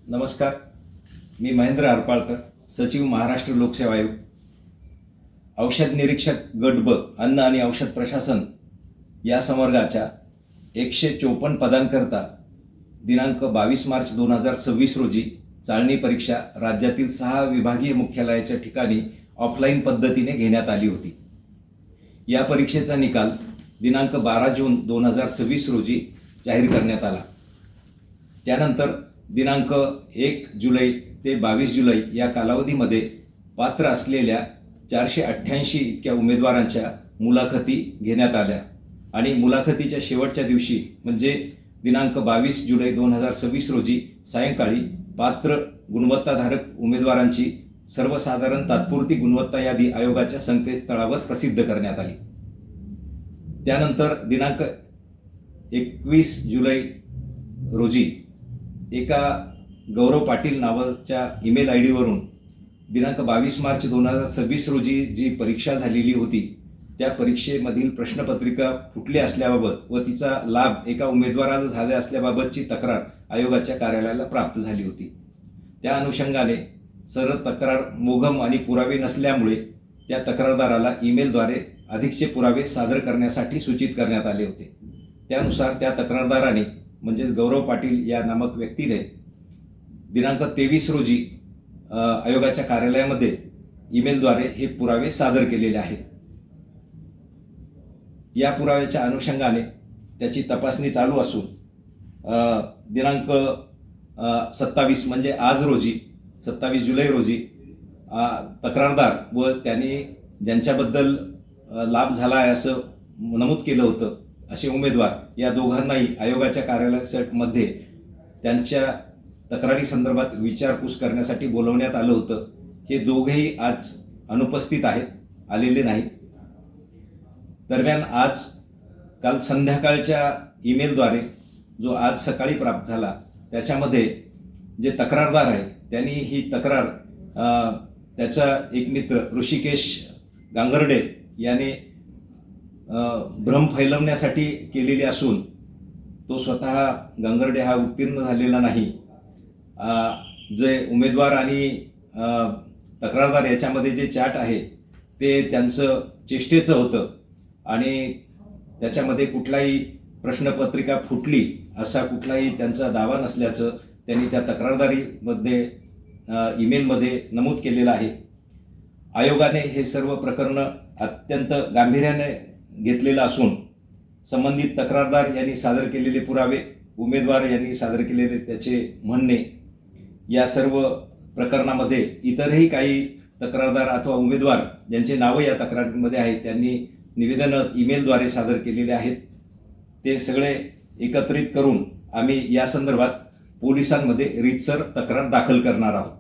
नमस्कार. मी महेंद्र हरपाळकर, सचिव महाराष्ट्र लोकसेवा आयोग. औषध निरीक्षक गट ब अन्न आणि औषध प्रशासन या संवर्गाच्या 154 पदांकरता दिनांक 22 मार्च 2026 रोजी चाळणी परीक्षा राज्यातील 6 विभागीय मुख्यालयाच्या ठिकाणी ऑफलाईन पद्धतीने घेण्यात आली होती. या परीक्षेचा निकाल दिनांक 12 जून 2026 रोजी जाहीर करण्यात आला. त्यानंतर दिनांक 1 जुलै ते 22 जुलै या कालावधीमध्ये पात्र असलेल्या 488 इतक्या उमेदवारांच्या मुलाखती घेण्यात आल्या आणि मुलाखतीच्या शेवटच्या दिवशी म्हणजे दिनांक 22 जुलै 2026 रोजी सायंकाळी पात्र गुणवत्ताधारक उमेदवारांची सर्वसाधारण तात्पुरती गुणवत्ता यादी आयोगाच्या संकेतस्थळावर प्रसिद्ध करण्यात आली. त्यानंतर दिनांक 21 जुलै रोजी एका गौरव पाटील नावाच्या ईमेल आय डीवरून दिनांक 22 मार्च 2026 रोजी जी परीक्षा झालेली होती त्या परीक्षेमधील प्रश्नपत्रिका फुटली असल्याबाबत व तिचा लाभ एका उमेदवाराला झाला असल्याबाबतची तक्रार आयोगाच्या कार्यालयाला प्राप्त झाली होती. त्या अनुषंगाने सरळ तक्रार मोघम आणि पुरावे नसल्यामुळे त्या तक्रारदाराला ईमेलद्वारे अधिकचे पुरावे सादर करण्यासाठी सूचित करण्यात आले होते. त्यानुसार त्या तक्रारदाराने म्हणजेच गौरव पाटील या नामक व्यक्तीने दिनांक 23 रोजी आयोगाच्या कार्यालयामध्ये ईमेलद्वारे हे पुरावे सादर केलेले आहेत. या पुराव्याच्या अनुषंगाने त्याची तपासणी चालू असून दिनांक 27 म्हणजे आज रोजी 27 जुलै रोजी तक्रारदार व त्यांनी ज्यांच्याबद्दल लाभ झाला आहे असं नमूद केलं होतं असे उमेदवार या दोघांनाही आयोगाच्या कार्यालयामध्ये त्यांच्या तक्रारी संदर्भात विचारपूस करण्यासाठी बोलवण्यात आलं होतं. हे दोघेही आज अनुपस्थित आहेत, आलेले नाहीत. दरम्यान काल संध्याकाळच्या ईमेलद्वारे जो आज सकाळी प्राप्त झाला त्याच्यामध्ये जे तक्रारदार आहे त्यांनी ही तक्रार त्याचा एक मित्र ऋषिकेश गांगर्डे याने भ्रम फैलवण्यासाठी केलेली असून तो स्वतः गांगर्डे हा उत्तीर्ण झालेला नाही. जे उमेदवार आणि तक्रारदार याच्यामध्ये जे चॅट आहे ते त्यांचं चेष्टेचं होतं आणि त्याच्यामध्ये कुठलाही प्रश्नपत्रिका फुटली असा कुठलाही त्यांचा दावा नसल्याचं त्यांनी त्या तक्रारदारीमध्ये ईमेलमध्ये नमूद केलेलं आहे. आयोगाने हे सर्व प्रकरणं अत्यंत गांभीर्याने घेतलेलं असून संबंधित तक्रारदार यांनी सादर केलेले पुरावे, उमेदवार यांनी सादर केलेले त्याचे म्हणणे या सर्व प्रकरणामध्ये इतरही काही तक्रारदार अथवा उमेदवार ज्यांचे नावं या तक्रारीमध्ये आहेत त्यांनी निवेदनं ईमेलद्वारे सादर केलेले आहेत. ते सगळे एकत्रित करून आम्ही या संदर्भात पोलिसांमध्ये रीतसर तक्रार दाखल करणार आहोत.